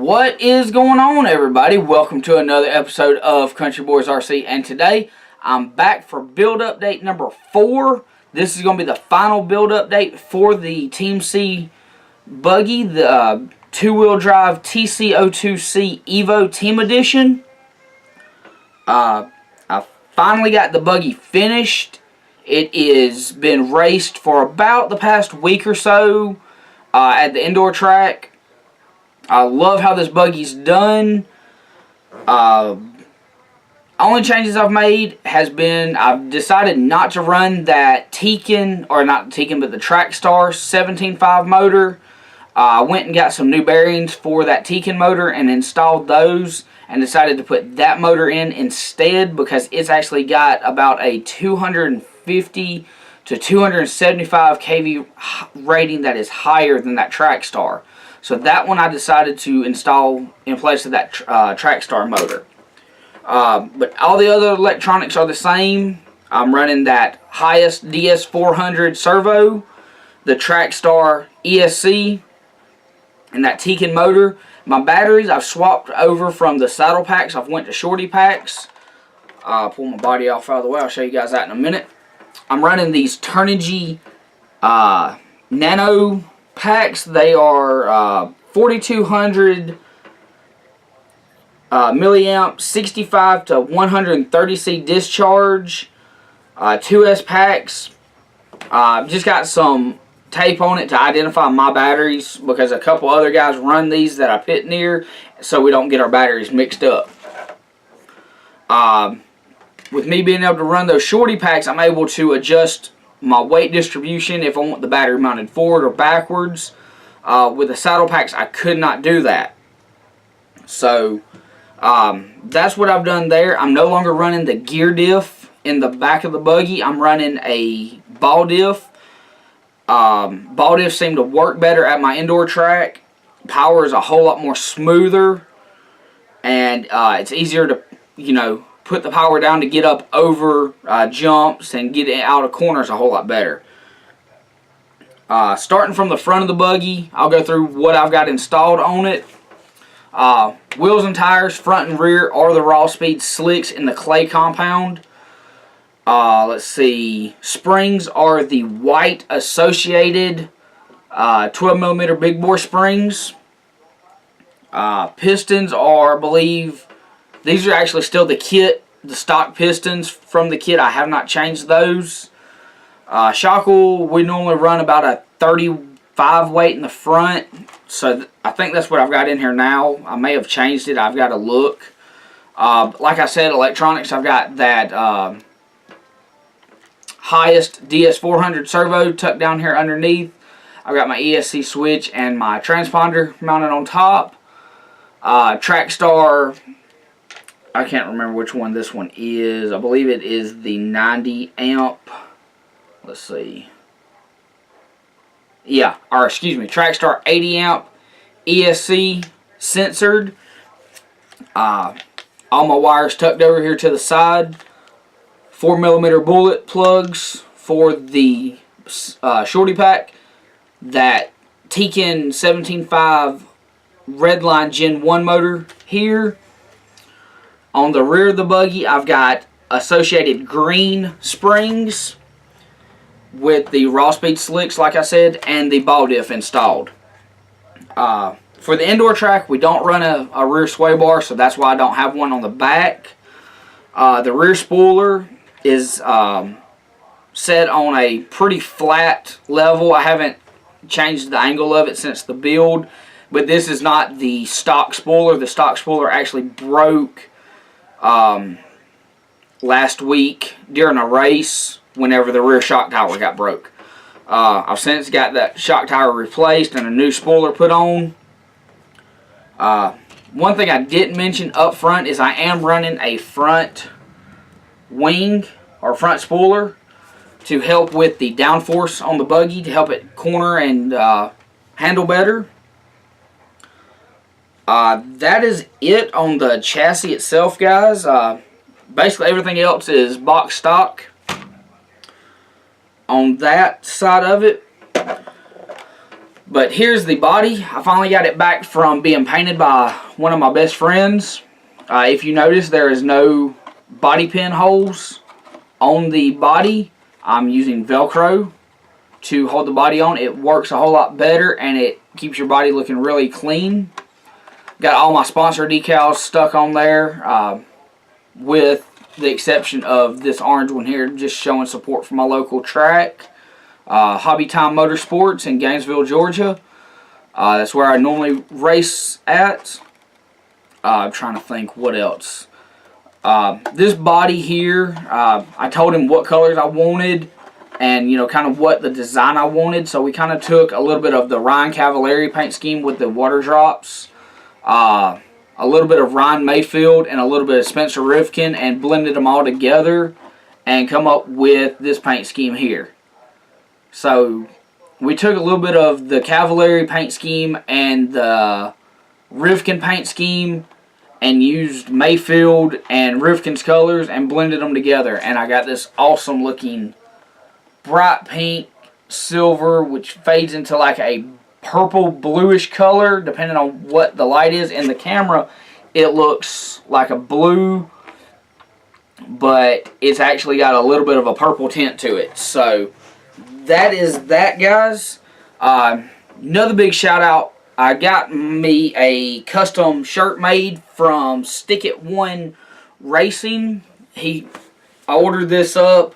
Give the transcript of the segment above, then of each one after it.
What is going on, everybody? Welcome to another episode of Country Boys RC, and today I'm back for build update number 4. This is going to be the final build update for the Team C Buggy, the two-wheel drive TC02C Evo Team Edition. I finally got the Buggy finished. It has been raced for about the past week or so at the indoor track. I love how this buggy's done. Only changes I've made has been I've decided not to run that Tekin, or not Tekin, but the Trackstar 17.5 motor. I went and got some new bearings for that Tekin motor and installed those, and decided to put that motor in instead because it's actually got about a 250 to 275 kV rating that is higher than that Trackstar. So that one I decided to install in place of that Trackstar motor. But all the other electronics are the same. I'm running that highest DS400 servo, the Trackstar ESC, and that Tekin motor. My batteries I've swapped over from the saddle packs. I've went to shorty packs. I'll pull my body off out of the way. I'll show you guys that in a minute. I'm running these Turnigy Nano packs. They are 4200 milliamp, 65 to 130C discharge, 2S packs. Just got some tape on it to identify my batteries because a couple other guys run these that I pit near, so we don't get our batteries mixed up. With me being able to run those shorty packs, I'm able to adjust my weight distribution if I want the battery mounted forward or backwards. With the saddle packs, I could not do that. So that's what I've done there. I'm no longer running the gear diff in the back of the buggy. I'm running a Ball Diff. Ball Diff seemed to work better at my indoor track. Power is a whole lot more smoother, and it's easier to, put the power down to get up over jumps and get it out of corners a whole lot better. Starting from the front of the buggy, I'll go through what I've got installed on it. Wheels and tires, front and rear, are the Raw Speed slicks in the clay compound. Let's see. Springs are the white associated 12mm big bore springs. Pistons are, I believe, these are actually still the kit, the stock pistons from the kit. I have not changed those. Shockle, we normally run about a 35 weight in the front. So I think that's what I've got in here now. I may have changed it. I've got to look. Like I said, electronics, I've got that highest DS400 servo tucked down here underneath. I've got my ESC switch and my transponder mounted on top. Trackstar, I can't remember which one this one is. I believe it is the 90 amp. Let's see. Yeah, or excuse me, Trackstar 80 amp ESC censored. All my wires tucked over here to the side. 4mm bullet plugs for the shorty pack. That Tekin 17.5 Redline Gen 1 motor here. On the rear of the buggy, I've got associated green springs with the Raw Speed slicks, like I said, and the Ball Diff installed. For the indoor track, we don't run a rear sway bar, so that's why I don't have one on the back. The rear spoiler is set on a pretty flat level. I haven't changed the angle of it since the build, but this is not the stock spoiler. The stock spoiler actually broke last week during a race whenever the rear shock tower got broke. I've since got that shock tower replaced and a new spoiler put on. One thing I didn't mention up front is I am running a front wing or front spoiler to help with the downforce on the buggy, to help it corner and handle better. That is it on the chassis itself, guys. Basically everything else is box stock on that side of it. But here's the body. I finally got it back from being painted by one of my best friends. If you notice, there is no body pin holes on the body. I'm using Velcro to hold the body on. It works a whole lot better and it keeps your body looking really clean. Got all my sponsor decals stuck on there, with the exception of this orange one here, just showing support for my local track, Hobby Time Motorsports in Gainesville, Georgia. That's where I normally race at. I'm trying to think what else. This body here, I told him what colors I wanted and, you know, kind of what the design I wanted. So we kind of took a little bit of the Ryan Cavallari paint scheme with the water drops, a little bit of Ryan Mayfield, and a little bit of Spencer Rivkin, and blended them all together and come up with this paint scheme here. So we took a little bit of the Cavallari paint scheme and the Rivkin paint scheme and used Mayfield and Rivkin's colors and blended them together, and I got this awesome looking bright pink silver, which fades into like a purple bluish color depending on what the light is. In the camera it looks like a blue, but it's actually got a little bit of a purple tint to it. So that is that, guys. Another big shout out, I got me a custom shirt made from Stick It One Racing. I ordered this up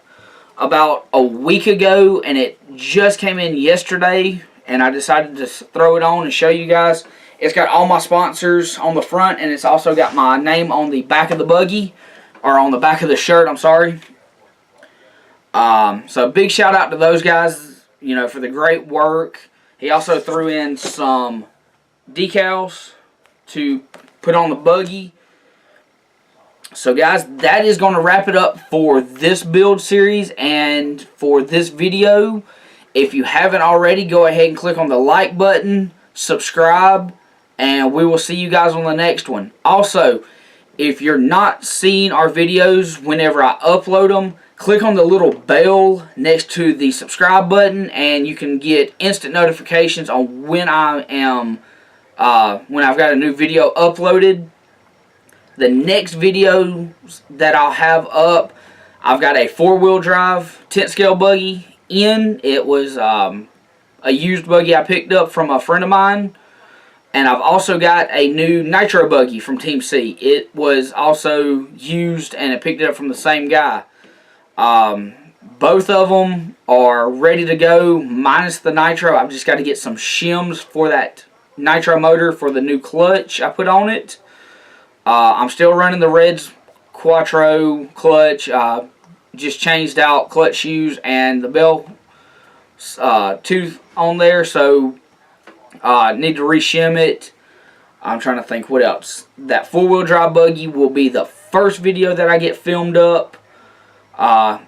about a week ago and it just came in yesterday, and I decided to throw it on and show you guys. It's got all my sponsors on the front, and it's also got my name on the back of the buggy, or on the back of the shirt, I'm sorry. So big shout out to those guys, you know, for the great work. He also threw in some decals to put on the buggy. So guys, that is going to wrap it up for this build series and for this video. If you haven't already, go ahead and click on the like button, subscribe, and we will see you guys on the next one. Also, if you're not seeing our videos whenever I upload them, click on the little bell next to the subscribe button and you can get instant notifications on when I've got a new video uploaded. The next video that I'll have up, I've got a 4-wheel drive tent scale buggy in. It was a used buggy I picked up from a friend of mine. And I've also got a new nitro buggy from Team C. It was also used and I picked it up from the same guy. Both of them are ready to go minus the nitro. I've just got to get some shims for that nitro motor for the new clutch I put on it. I'm still running the Reds Quattro clutch. Just changed out clutch shoes and the bell tooth on there, so need to reshim it. I'm trying to think what else. That 4-wheel drive buggy will be the first video that I get filmed up.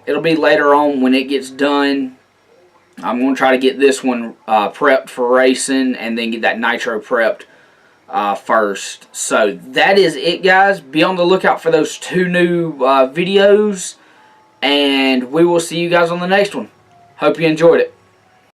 It'll be later on when it gets done. I'm going to try to get this one prepped for racing and then get that nitro prepped first. So that is it, guys. Be on the lookout for those 2 new videos, and we will see you guys on the next one. Hope you enjoyed it.